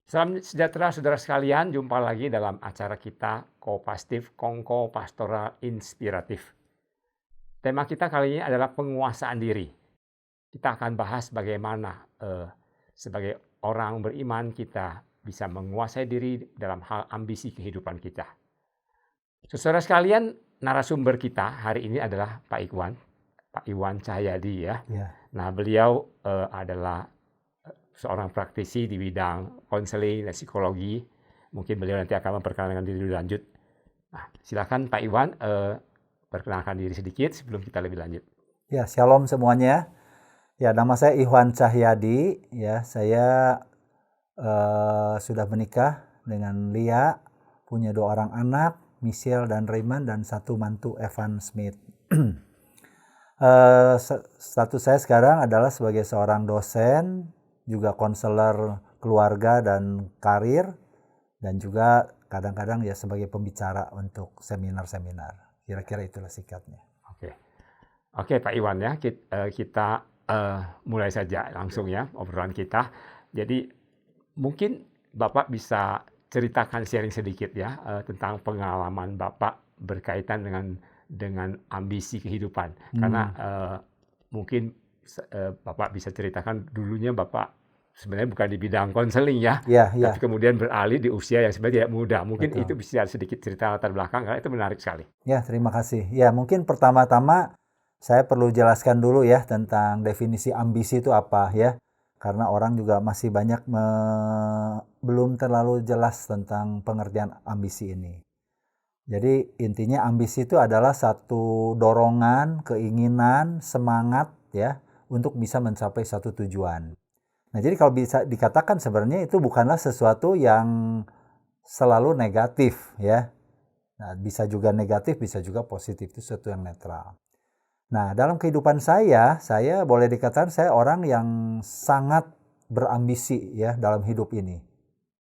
Salam sejahtera saudara sekalian, jumpa lagi dalam acara kita Kopastif Kongko Pastoral Inspiratif. Tema kita kali ini adalah penguasaan diri. Kita akan bahas bagaimana sebagai orang beriman kita bisa menguasai diri dalam hal ambisi kehidupan kita. Saudara sekalian, narasumber kita hari ini adalah Pak Iwan Cahyadi ya. Nah, beliau adalah seorang praktisi di bidang konseling dan psikologi. Mungkin beliau nanti akan memperkenalkan diri lebih lanjut. Nah, silakan Pak Iwan perkenalkan diri sedikit sebelum kita lebih lanjut. Ya, shalom semuanya. Ya, nama saya Iwan Cahyadi. Ya, saya sudah menikah dengan Lia, punya 2 orang anak, Michelle dan Raymond, dan 1 mantu Evan Smith. Status saya sekarang adalah sebagai seorang dosen, juga konselor keluarga dan karir, dan juga kadang-kadang ya sebagai pembicara untuk seminar-seminar. Kira-kira itulah singkatnya. Oke Pak Iwan ya, kita mulai saja langsung ya obrolan kita. Jadi mungkin Bapak bisa ceritakan sharing sedikit ya tentang pengalaman Bapak berkaitan dengan ambisi kehidupan. Karena mungkin Bapak bisa ceritakan dulunya Bapak sebenarnya bukan di bidang konseling ya, tapi kemudian beralih di usia yang sebenarnya tidak muda. Mungkin Betul. Itu bisa sedikit cerita latar belakang, karena itu menarik sekali. Ya, terima kasih. Ya, mungkin pertama-tama saya perlu jelaskan dulu ya tentang definisi ambisi itu apa ya. Karena orang juga masih banyak belum terlalu jelas tentang pengertian ambisi ini. Jadi intinya ambisi itu adalah satu dorongan, keinginan, semangat ya untuk bisa mencapai satu tujuan. Nah, jadi kalau bisa dikatakan sebenarnya itu bukanlah sesuatu yang selalu negatif ya. Nah, bisa juga negatif, bisa juga positif, itu sesuatu yang netral. Nah, dalam kehidupan saya boleh dikatakan saya orang yang sangat berambisi ya dalam hidup ini.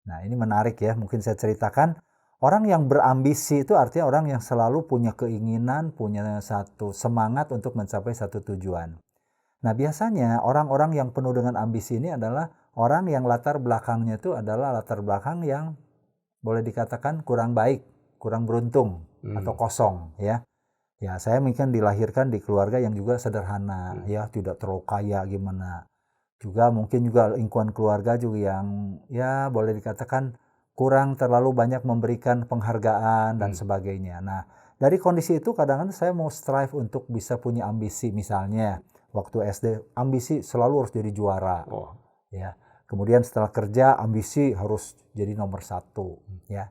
Nah, ini menarik ya, mungkin saya ceritakan. Orang yang berambisi itu artinya orang yang selalu punya keinginan, punya satu semangat untuk mencapai satu tujuan. Nah, biasanya orang-orang yang penuh dengan ambisi ini adalah orang yang latar belakangnya itu adalah latar belakang yang boleh dikatakan kurang baik, kurang beruntung atau kosong ya. Ya, saya mungkin dilahirkan di keluarga yang juga sederhana ya, tidak terlalu kaya gimana. Juga mungkin juga lingkungan keluarga juga yang ya boleh dikatakan kurang terlalu banyak memberikan penghargaan dan sebagainya. Nah, dari kondisi itu kadang-kadang saya mau strive untuk bisa punya ambisi. Misalnya waktu SD ambisi selalu harus jadi juara. Ya. Kemudian setelah kerja ambisi harus jadi nomor 1 ya.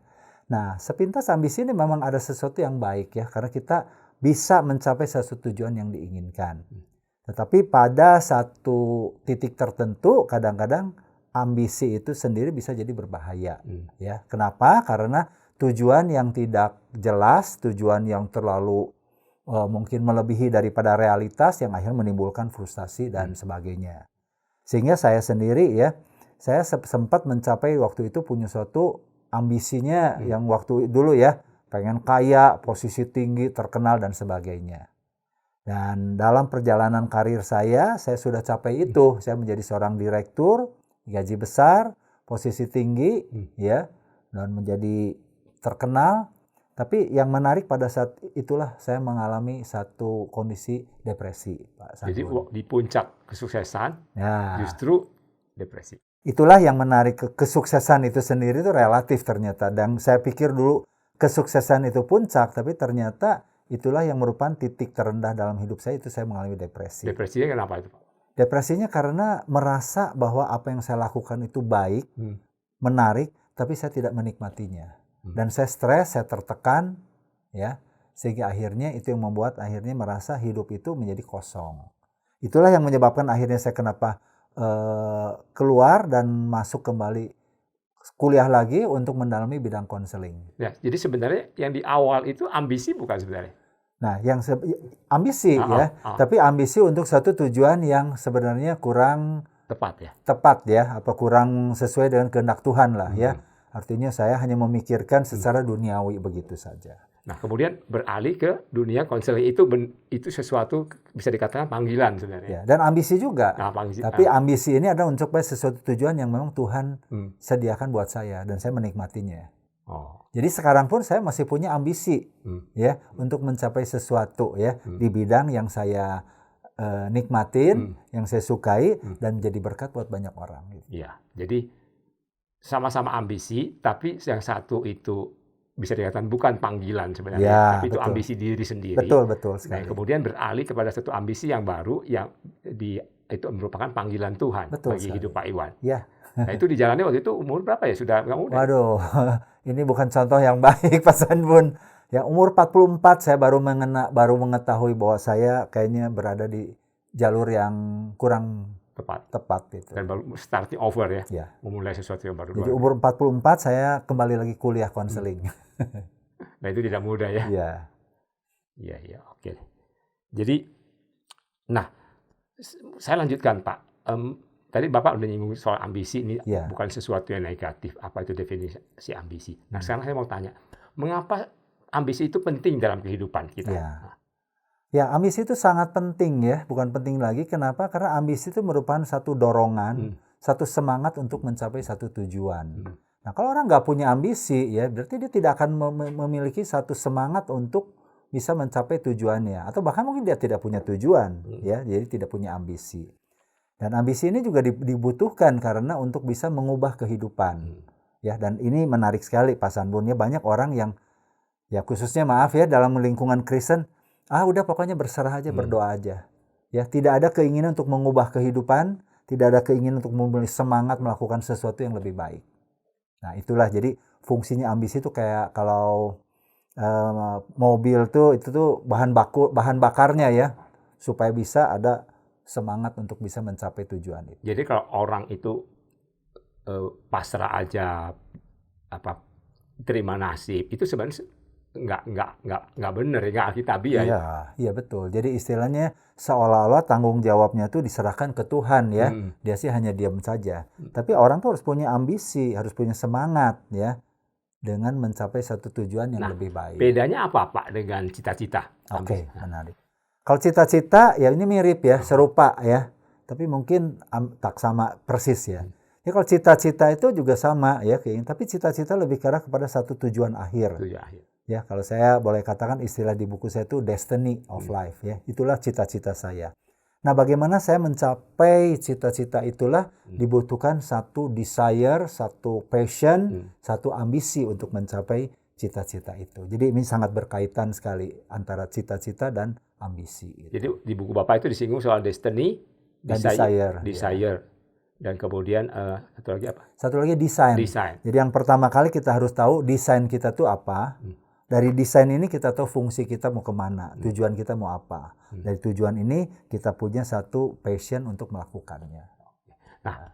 Nah, sepintas ambisi ini memang ada sesuatu yang baik ya, karena kita bisa mencapai satu tujuan yang diinginkan. Tetapi pada satu titik tertentu kadang-kadang ambisi itu sendiri bisa jadi berbahaya ya. Kenapa? Karena tujuan yang tidak jelas, tujuan yang terlalu mungkin melebihi daripada realitas yang akhirnya menimbulkan frustasi dan sebagainya. Sehingga saya sendiri ya, saya sempat mencapai waktu itu punya suatu ambisinya yang waktu dulu ya, pengen kaya, posisi tinggi, terkenal dan sebagainya. Dan dalam perjalanan karir saya sudah capai itu. Saya menjadi seorang direktur, gaji besar, posisi tinggi ya, dan menjadi terkenal. Tapi yang menarik pada saat itulah saya mengalami satu kondisi depresi, Pak Sanggun. Jadi di puncak kesuksesan justru depresi. Itulah yang menarik, kesuksesan itu sendiri itu relatif ternyata. Dan saya pikir dulu kesuksesan itu puncak, tapi ternyata itulah yang merupakan titik terendah dalam hidup saya, itu saya mengalami depresi. Depresinya kenapa itu, Pak? Depresinya karena merasa bahwa apa yang saya lakukan itu baik, menarik, tapi saya tidak menikmatinya. Dan saya stres, saya tertekan, ya, sehingga akhirnya itu yang membuat akhirnya merasa hidup itu menjadi kosong. Itulah yang menyebabkan akhirnya saya kenapa keluar dan masuk kembali kuliah lagi untuk mendalami bidang konseling. Ya, jadi sebenarnya yang di awal itu ambisi bukan sebenarnya? Nah, yang ambisi tapi ambisi untuk satu tujuan yang sebenarnya kurang tepat ya, apa kurang sesuai dengan kehendak Tuhan lah ya. Artinya saya hanya memikirkan secara duniawi begitu saja. Nah, kemudian beralih ke dunia konseling itu sesuatu bisa dikatakan panggilan sebenarnya. Ya, dan ambisi juga. Nah, Tapi ambisi ini adalah untuk sesuatu tujuan yang memang Tuhan sediakan buat saya dan saya menikmatinya. Jadi sekarang pun saya masih punya ambisi ya untuk mencapai sesuatu ya di bidang yang saya nikmatin, yang saya sukai dan jadi berkat buat banyak orang. Iya, jadi sama-sama ambisi, tapi yang satu itu bisa dikatakan bukan panggilan sebenarnya, Ya, tapi itu betul. ambisi diri sendiri. Betul sekali. Nah, kemudian beralih kepada satu ambisi yang baru yang itu merupakan panggilan Tuhan bagi hidup Pak Iwan. Ya. Nah, itu dijalani waktu itu umur berapa ya? Sudah nggak muda? Waduh, ini bukan contoh yang baik Pak Sanbun. Ya, umur 44 saya baru mengetahui bahwa saya kayaknya berada di jalur yang kurang tepat gitu. Dan baru starting over ya. Ya. Memulai sesuatu yang baru. Jadi umur 44 saya kembali lagi kuliah konseling. Nah, itu tidak mudah ya. Iya. Iya, oke. Jadi, nah, saya lanjutkan Pak. Tadi Bapak udah nyinggung soal ambisi, ini bukan sesuatu yang negatif. Apa itu definisi ambisi? Nah, sekarang saya mau tanya, mengapa ambisi itu penting dalam kehidupan kita? Ya, ambisi itu sangat penting ya, bukan penting lagi. Kenapa? Karena ambisi itu merupakan satu dorongan, satu semangat untuk mencapai satu tujuan. Nah, kalau orang nggak punya ambisi, ya berarti dia tidak akan memiliki satu semangat untuk bisa mencapai tujuannya. Atau bahkan mungkin dia tidak punya tujuan, ya, jadi tidak punya ambisi. Dan ambisi ini juga dibutuhkan karena untuk bisa mengubah kehidupan. Ya, dan ini menarik sekali Pak Sanbun, ya, banyak orang yang ya khususnya maaf ya dalam lingkungan Kristen, udah pokoknya berserah aja, berdoa aja. Ya, tidak ada keinginan untuk mengubah kehidupan, tidak ada keinginan untuk memiliki semangat melakukan sesuatu yang lebih baik. Nah, itulah jadi fungsinya ambisi itu kayak kalau mobil itu tuh bahan bakarnya ya, supaya bisa ada semangat untuk bisa mencapai tujuan itu. Jadi kalau orang itu pasrah aja, terima nasib, itu sebenarnya nggak benar, nggak alkitabiah. Iya betul. Jadi istilahnya seolah-olah tanggung jawabnya tuh diserahkan ke Tuhan ya. Dia sih hanya diam saja. Tapi orang tuh harus punya ambisi, harus punya semangat ya, dengan mencapai satu tujuan yang lebih baik. Bedanya apa Pak dengan cita-cita? Oke, menarik. Kalau cita-cita ya ini mirip ya, serupa ya. Tapi mungkin tak sama persis ya. Ya kalau cita-cita itu juga sama ya, tapi cita-cita lebih ke arah kepada satu tujuan akhir. Ya, kalau saya boleh katakan istilah di buku saya itu destiny of life ya. Itulah cita-cita saya. Nah, bagaimana saya mencapai cita-cita itulah dibutuhkan satu desire, satu passion, satu ambisi untuk mencapai cita-cita itu. Jadi ini sangat berkaitan sekali antara cita-cita dan ambisi. Jadi di buku Bapak itu disinggung soal destiny dan desire. Dan kemudian satu lagi apa? Satu lagi desain. Jadi yang pertama kali kita harus tahu desain kita tuh apa. Dari desain ini kita tahu fungsi kita mau kemana, tujuan kita mau apa. Dari tujuan ini kita punya satu passion untuk melakukannya. Nah,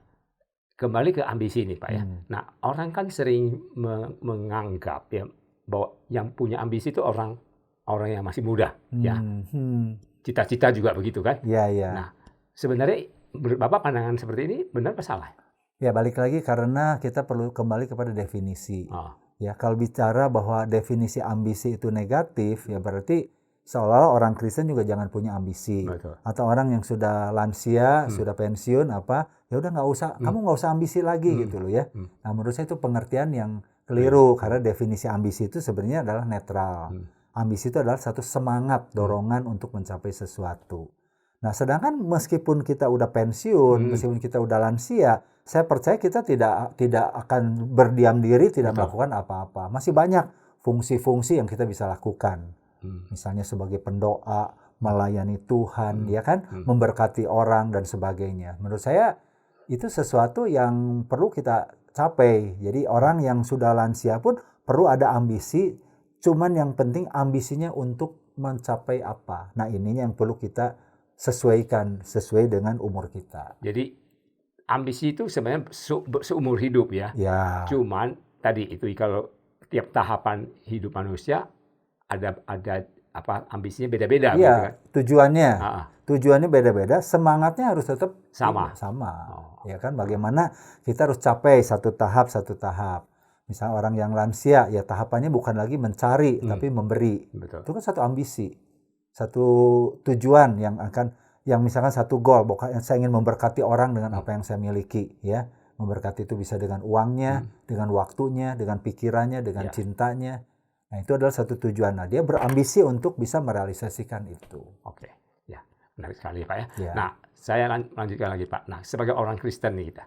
kembali ke ambisi ini Pak ya. Nah, orang kan sering menganggap ya bahwa yang punya ambisi itu orang yang masih muda ya. Cita-cita juga begitu kan? Iya. Nah, sebenarnya Bapak pandangan seperti ini benar atau salah? Ya, balik lagi karena kita perlu kembali kepada definisi. Ya, kalau bicara bahwa definisi ambisi itu negatif, ya berarti seolah-olah orang Kristen juga jangan punya ambisi. Betul. Atau orang yang sudah lansia, sudah pensiun ya udah nggak usah, kamu nggak usah ambisi lagi gitu loh ya. Nah, menurut saya itu pengertian yang keliru karena definisi ambisi itu sebenarnya adalah netral. Ambisi itu adalah satu semangat, dorongan untuk mencapai sesuatu. Nah, sedangkan meskipun kita udah pensiun, meskipun kita udah lansia, saya percaya kita tidak akan berdiam diri, tidak melakukan apa-apa. Masih banyak fungsi-fungsi yang kita bisa lakukan. Misalnya sebagai pendoa, melayani Tuhan, ya kan, memberkati orang dan sebagainya. Menurut saya itu sesuatu yang perlu kita capai. Jadi orang yang sudah lansia pun perlu ada ambisi, cuman yang penting ambisinya untuk mencapai apa. Nah, ininya yang perlu kita sesuaikan sesuai dengan umur kita. Jadi ambisi itu sebenarnya seumur hidup ya. Cuman tadi itu kalau tiap tahapan hidup manusia ada ambisinya beda-beda. Iya, gitu kan? Tujuannya beda-beda, semangatnya harus tetap sama. Ya kan, bagaimana kita harus capai satu tahap. Misalnya orang yang lansia, ya tahapannya bukan lagi mencari, tapi memberi. Betul. Itu kan satu ambisi, satu tujuan yang misalkan satu goal, saya ingin memberkati orang dengan apa yang saya miliki, ya. Memberkati itu bisa dengan uangnya, dengan waktunya, dengan pikirannya, dengan cintanya. Nah, itu adalah satu tujuan. Nah, dia berambisi untuk bisa merealisasikan itu. Oke, ya, menarik sekali Pak ya. Ya. Nah, saya lanjutkan lagi Pak. Nah, sebagai orang Kristen nih kita,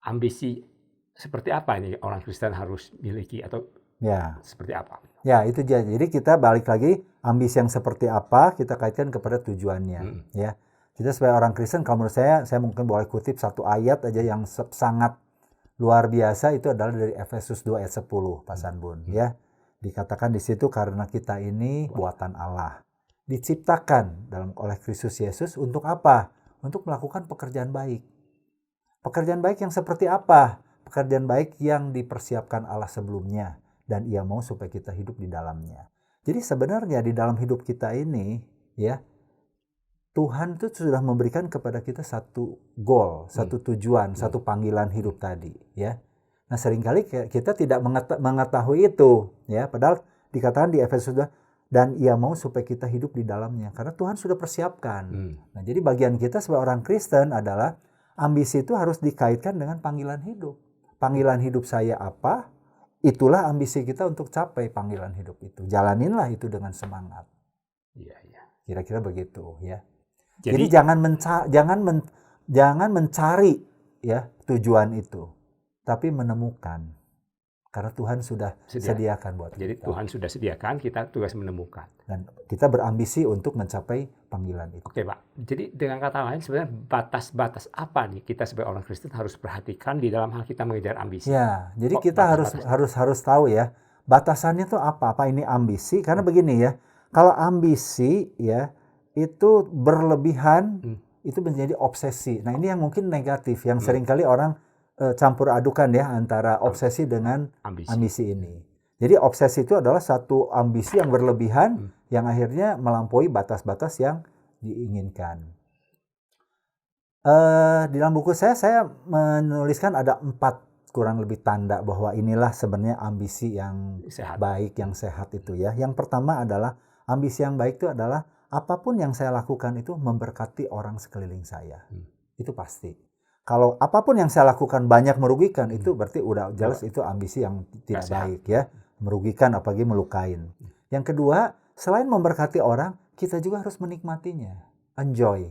ambisi seperti apa ini orang Kristen harus miliki atau seperti apa? Ya, itu jadi kita balik lagi, ambisi yang seperti apa kita kaitkan kepada tujuannya. Ya, kita sebagai orang Kristen, kalau menurut saya mungkin boleh kutip satu ayat aja yang sangat luar biasa, itu adalah dari Efesus 2 ayat 10, Pak Sanbun. Ya, dikatakan di situ karena kita ini buatan Allah, diciptakan oleh Kristus Yesus untuk apa? Untuk melakukan pekerjaan baik. Pekerjaan baik yang seperti apa? Pekerjaan baik yang dipersiapkan Allah sebelumnya, dan Ia mau supaya kita hidup di dalamnya. Jadi sebenarnya di dalam hidup kita ini, ya, Tuhan itu sudah memberikan kepada kita satu goal, satu tujuan, satu panggilan hidup tadi, ya. Nah, seringkali kita tidak mengetahui itu, ya. Padahal dikatakan di Efesus 2, dan Ia mau supaya kita hidup di dalamnya, karena Tuhan sudah persiapkan. Nah, jadi bagian kita sebagai orang Kristen adalah ambisi itu harus dikaitkan dengan panggilan hidup. Panggilan hidup saya apa? Itulah ambisi kita untuk capai panggilan hidup itu. Jalaninlah itu dengan semangat. Iya, iya. Kira-kira begitu, ya. Jadi jangan mencari ya tujuan itu, tapi menemukan, karena Tuhan sudah sediakan buat kita. Jadi Tuhan sudah sediakan, kita tugas menemukan. Dan kita berambisi untuk mencapai panggilan itu. Oke Pak, jadi dengan kata lain sebenarnya batas-batas apa nih kita sebagai orang Kristen harus perhatikan di dalam hal kita mengejar ambisi? Ya, jadi kita harus tahu ya, batasannya tuh apa ini ambisi, karena begini ya, kalau ambisi ya itu berlebihan, itu menjadi obsesi. Nah, ini yang mungkin negatif, yang seringkali orang campur adukan ya antara obsesi dengan ambisi ini. Jadi obsesi itu adalah satu ambisi yang berlebihan, yang akhirnya melampaui batas-batas yang diinginkan. Di dalam buku saya menuliskan ada 4 kurang lebih tanda bahwa inilah sebenarnya ambisi yang baik, yang sehat itu ya. Yang pertama adalah ambisi yang baik itu adalah apapun yang saya lakukan itu memberkati orang sekeliling saya. Itu pasti. Kalau apapun yang saya lakukan banyak merugikan, itu berarti udah jelas itu ambisi yang tidak baik ya. Merugikan apalagi melukain. Yang kedua, selain memberkati orang, kita juga harus menikmatinya. Enjoy.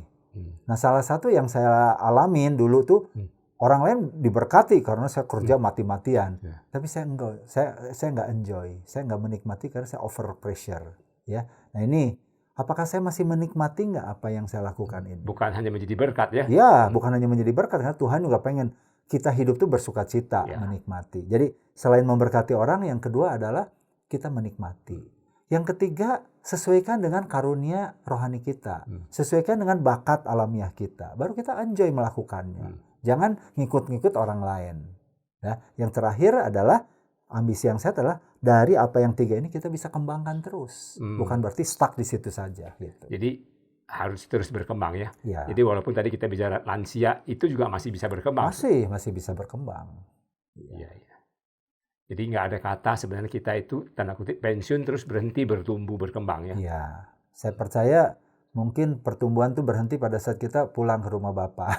Nah, salah satu yang saya alamin dulu tuh, orang lain diberkati karena saya kerja mati-matian. Tapi saya nggak enjoy. Saya nggak menikmati karena saya over pressure. Ya. Nah, ini apakah saya masih menikmati nggak apa yang saya lakukan ini? Bukan hanya menjadi berkat ya? Ya, bukan hanya menjadi berkat, karena Tuhan juga pengen kita hidup tuh bersuka cita, menikmati. Jadi selain memberkati orang, yang kedua adalah kita menikmati. Yang ketiga, sesuaikan dengan karunia rohani kita. Sesuaikan dengan bakat alamiah kita. Baru kita enjoy melakukannya. Jangan ngikut-ngikut orang lain. Ya, yang terakhir adalah ambisi yang sehat adalah dari apa yang 3 ini kita bisa kembangkan terus. Bukan berarti stuck di situ saja. Gitu. Jadi harus terus berkembang ya. Ya. Jadi walaupun tadi kita bicara lansia, itu juga masih bisa berkembang. Masih bisa berkembang. Iya. Jadi nggak ada kata sebenarnya kita itu tanda kutip pensiun terus berhenti bertumbuh berkembang ya. Iya. Saya percaya mungkin pertumbuhan itu berhenti pada saat kita pulang ke rumah Bapak.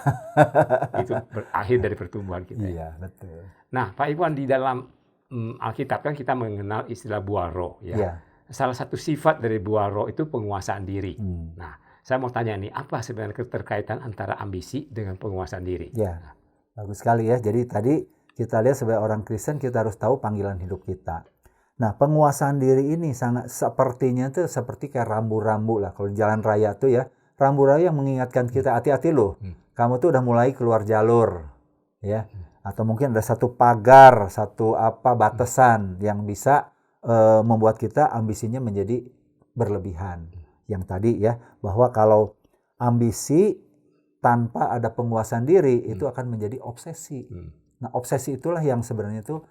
Itu akhir dari pertumbuhan kita. Iya, betul. Nah, Pak Iwan, di dalam Alkitab kan kita mengenal istilah buaro ya. Iya. Salah satu sifat dari buaro itu penguasaan diri. Nah, saya mau tanya nih, apa sebenarnya keterkaitan antara ambisi dengan penguasaan diri? Ya, bagus sekali ya. Jadi tadi kita lihat sebagai orang Kristen kita harus tahu panggilan hidup kita. Nah, penguasaan diri ini sangat sepertinya tuh seperti kayak rambu-rambu lah. Kalau di jalan raya tuh ya, rambu-rambu yang mengingatkan kita, hati-hati loh. Kamu tuh udah mulai keluar jalur, ya. Atau mungkin ada satu pagar, satu batasan yang bisa membuat kita ambisinya menjadi berlebihan. Yang tadi ya, bahwa kalau ambisi tanpa ada penguasaan diri itu akan menjadi obsesi. Nah, obsesi itulah yang sebenarnya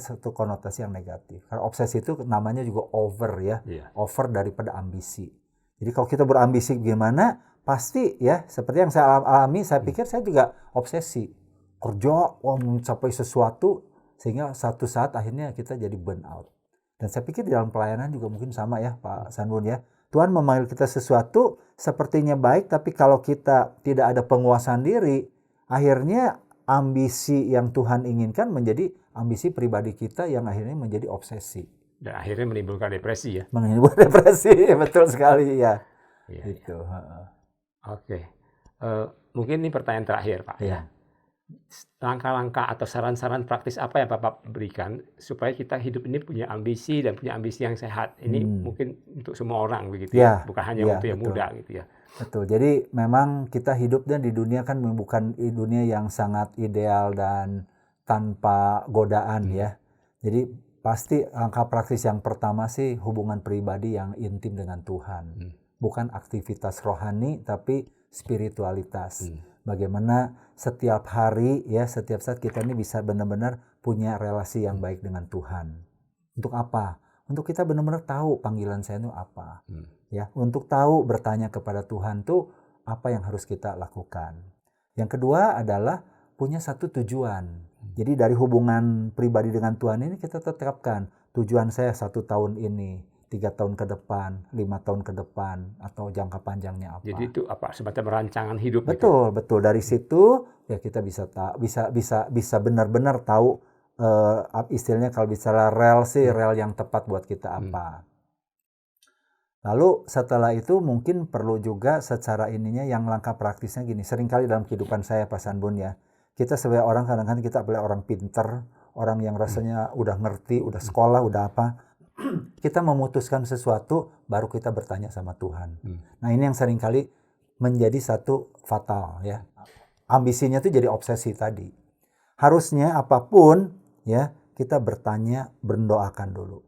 satu konotasi yang negatif. Karena obsesi itu namanya juga over ya, over daripada ambisi. Jadi kalau kita berambisi gimana, pasti ya seperti yang saya alami, saya pikir saya juga obsesi. Kerja, mencapai sesuatu, Sehingga satu saat akhirnya kita jadi burn out. Dan saya pikir di dalam pelayanan juga mungkin sama ya Pak Sanbun ya. Tuhan memanggil kita sesuatu sepertinya baik, tapi kalau kita tidak ada penguasaan diri, akhirnya ambisi yang Tuhan inginkan menjadi ambisi pribadi kita yang akhirnya menjadi obsesi. Dan akhirnya menimbulkan depresi ya. Menimbulkan depresi, betul sekali ya. Iya, Gitu. Oke. Mungkin ini pertanyaan terakhir Pak. Iya. Langkah-langkah atau saran-saran praktis apa yang Bapak berikan supaya kita hidup ini punya ambisi dan punya ambisi yang sehat? Ini mungkin untuk semua orang begitu ya, bukan hanya untuk yang muda gitu ya. Betul. Jadi memang kita hidupnya di dunia kan bukan dunia yang sangat ideal dan tanpa godaan ya. Jadi pasti langkah praktis yang pertama sih hubungan pribadi yang intim dengan Tuhan. Bukan aktivitas rohani tapi spiritualitas. Bagaimana setiap hari ya, setiap saat kita ini bisa benar-benar punya relasi yang baik dengan Tuhan. Untuk apa? Untuk kita benar-benar tahu panggilan saya itu apa. Ya, untuk tahu bertanya kepada Tuhan tuh apa yang harus kita lakukan. Yang kedua adalah punya satu tujuan. Jadi dari hubungan pribadi dengan Tuhan ini kita tetapkan tujuan saya 1 tahun ini, 3 tahun ke depan, 5 tahun ke depan, atau jangka panjangnya apa. Jadi itu apa? Semacam rancangan hidup. Betul, gitu. Betul. Dari situ ya kita bisa benar-benar tahu istilahnya kalau bicara rel sih rel yang tepat buat kita apa. Lalu setelah itu mungkin perlu juga secara ininya yang langkah praktisnya gini. Seringkali dalam kehidupan saya Pak Sanbun ya, kita sebagai orang kadang-kadang kita adalah orang pinter, orang yang rasanya udah ngerti, udah sekolah, udah apa. Kita memutuskan sesuatu, baru kita bertanya sama Tuhan. Nah ini yang seringkali menjadi satu fatal ya. Ambisinya itu jadi obsesi tadi. Harusnya apapun ya kita bertanya, berdoakan dulu.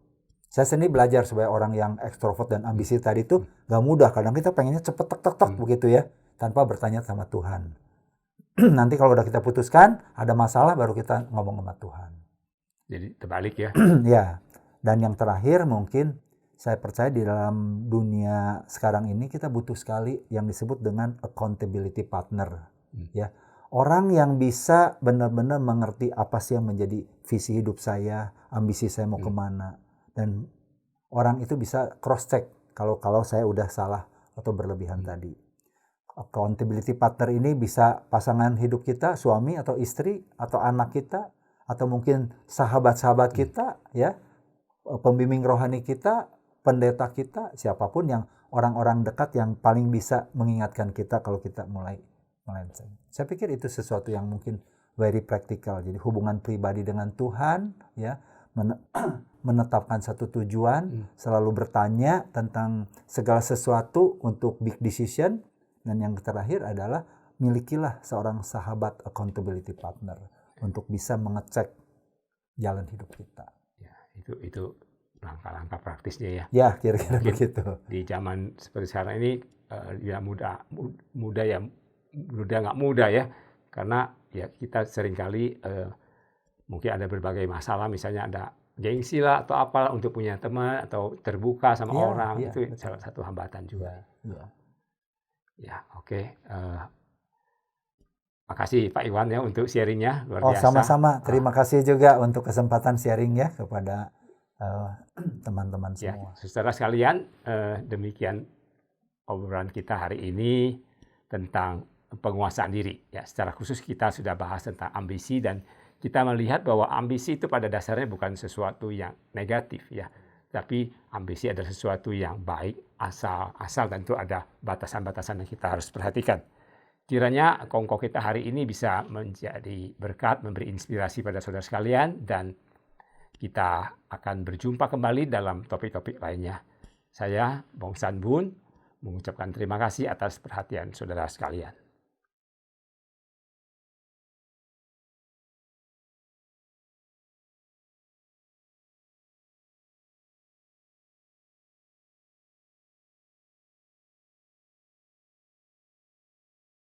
Saya sendiri belajar sebagai orang yang ekstrovert dan ambisi tadi itu gak mudah. Kadang kita pengennya cepet tek begitu ya, tanpa bertanya sama Tuhan. Nanti kalau udah kita putuskan, ada masalah baru kita ngomong sama Tuhan. Jadi terbalik ya. Ya. Dan yang terakhir mungkin saya percaya di dalam dunia sekarang ini kita butuh sekali yang disebut dengan accountability partner. Ya, orang yang bisa benar-benar mengerti apa sih yang menjadi visi hidup saya, ambisi saya mau kemana, dan orang itu bisa cross check kalau saya udah salah atau berlebihan tadi. Accountability partner ini bisa pasangan hidup kita, suami atau istri atau anak kita atau mungkin sahabat-sahabat kita ya. Pembimbing rohani kita, pendeta kita, siapapun yang orang-orang dekat yang paling bisa mengingatkan kita kalau kita mulai melenceng. Saya pikir itu sesuatu yang mungkin very practical. Jadi hubungan pribadi dengan Tuhan, ya, menetapkan satu tujuan, selalu bertanya tentang segala sesuatu untuk big decision, dan yang terakhir adalah milikilah seorang sahabat accountability partner untuk bisa mengecek jalan hidup kita. Itu langkah-langkah praktisnya ya. Ya, kira-kira begitu. Di zaman seperti sekarang ini ya muda nggak muda ya, karena ya kita seringkali mungkin ada berbagai masalah, misalnya ada gengsi lah atau apalah untuk punya teman atau terbuka sama orang, itu betul. Salah satu hambatan juga. Ya, oke. Makasih Pak Iwan ya untuk sharingnya, luar biasa. Sama-sama. Terima kasih juga untuk kesempatan sharing ya kepada teman-teman semua. Ya, saudara sekalian, demikian obrolan kita hari ini tentang penguasaan diri. Ya, secara khusus kita sudah bahas tentang ambisi, dan kita melihat bahwa ambisi itu pada dasarnya bukan sesuatu yang negatif ya, tapi ambisi adalah sesuatu yang baik asal tentu ada batasan-batasan yang kita harus perhatikan. Kiranya kongko kita hari ini bisa menjadi berkat, memberi inspirasi pada saudara sekalian, dan kita akan berjumpa kembali dalam topik-topik lainnya. Saya, Bong Sanbun, mengucapkan terima kasih atas perhatian saudara sekalian.